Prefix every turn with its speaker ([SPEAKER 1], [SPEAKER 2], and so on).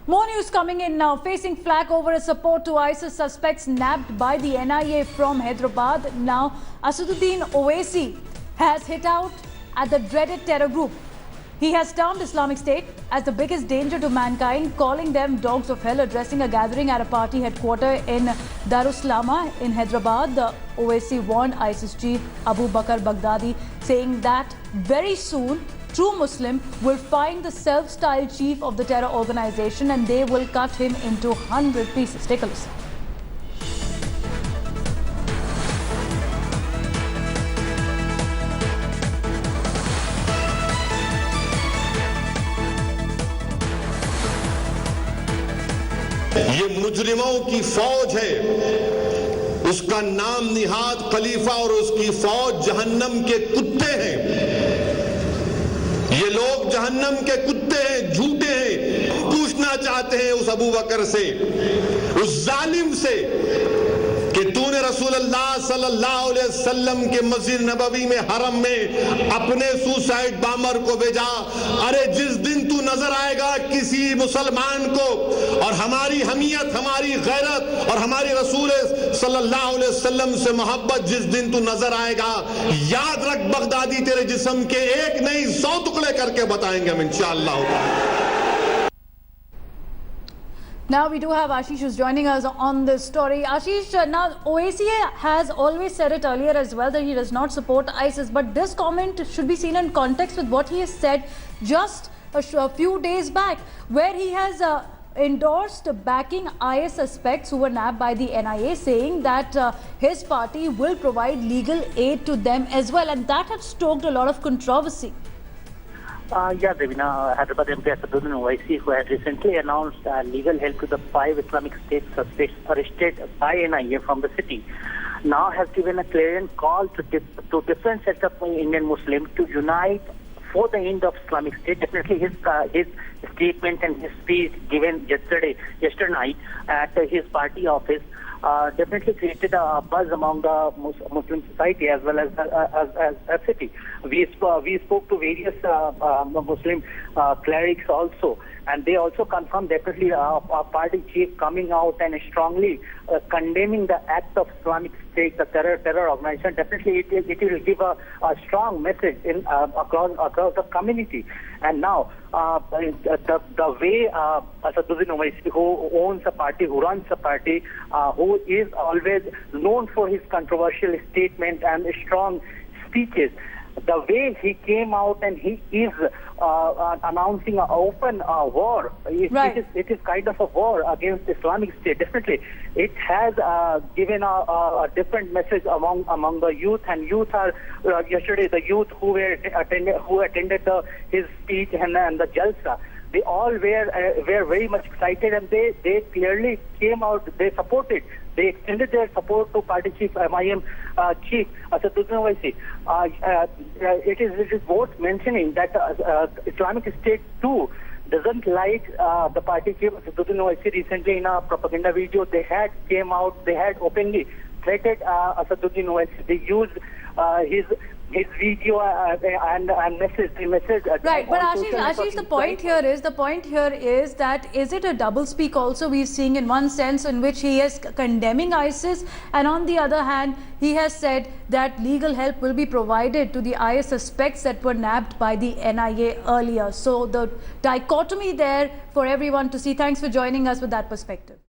[SPEAKER 1] More news coming in now. Facing flak over his support to ISIS suspects nabbed by the NIA from Hyderabad. Now, Asaduddin Owaisi has hit out at the dreaded terror group. He has termed Islamic State as the biggest danger to mankind, calling them dogs of hell, addressing a gathering at a party headquarters in Darusalama in Hyderabad. The Owaisi warned ISIS chief Abu Bakr Baghdadi, saying that very soon true Muslim will find the self-styled chief of the terror organization and they will cut him into 100 pieces. Take a listen.
[SPEAKER 2] ये मुजरिमों की फौज है, उसका नाम निहाद खलीफा और उसकी फौज जहन्नम के कुत्ते हैं। ये लोग जहन्नम के कुत्ते हैं, झूठे हैं। हम पूछना चाहते हैं उस अबू बकर से, उस जालिम से, कि तूने रसूलुल्लाह सल्लल्लाहु अलैहि वसल्लम के मस्जिद नबवी में हरम में अपने सुसाइड बॉम्बर को भेजा। अरे जिस दिन तू नजर आएगा किसी मुसलमान को और हमारी हमियत, हमारी गैरत और हमारी रसूल सल्लल्लाहु अलैहि वसल्लम से मोहब्बत जिस दिन तू नजर आएगा, याद रख बगदादी, तेरे जिस्म के एक नहीं 100 टुकड़े करके बताएंगे हम इंशाअल्लाह।
[SPEAKER 1] Now we do have Ashish who's joining us on this story. Ashish, now Owaisi has always said it earlier as well that he does not support ISIS, but this comment should be seen in context with what he has said just a few days back, where he has endorsed backing IS suspects who were nabbed by the NIA, saying that his party will provide legal aid to them as well, and that had stoked a lot of controversy.
[SPEAKER 3] Yeah, Devina, Hyderabad MP Asaduddin Owaisi, who had recently announced legal help to the 5 Islamic State suspects arrested by NIA from the city, now has given a clarion call to different sets of Indian Muslims to unite for the end of Islamic State. Definitely his statement and his speech given yesterday night at his party office definitely created a buzz among the Muslim society as well as a city. We spoke to various Muslim clerics also, and they also confirmed definitely a party chief coming out and strongly condemning the act of Islamic State, the terror organization. Definitely it will give a strong message in across the community. And now the way Asaduddin Owaisi, who owns a party, who runs a party, who is always known for his controversial statement and strong speeches, the way he came out and he is announcing an open war, it is kind of a war against Islamic State. Definitely, it has given a different message among the youth, and youth are yesterday the youth who attended his speech and the Jalsa. They all were very much excited, and they clearly came out. They supported. They extended their support to party chief, MIM chief Asaduddin Owaisi. It is worth mentioning that Islamic State too doesn't like the party chief Asaduddin Owaisi. Recently, in a propaganda video, they had came out. They had openly threatened Asaduddin Owaisi. They used his video and message.
[SPEAKER 1] Right, but Ashish, the point here is that is it a double speak also we're seeing in one sense in which he is condemning ISIS, and on the other hand he has said that legal help will be provided to the IS suspects that were nabbed by the NIA earlier. So the dichotomy there for everyone to see. Thanks for joining us with that perspective.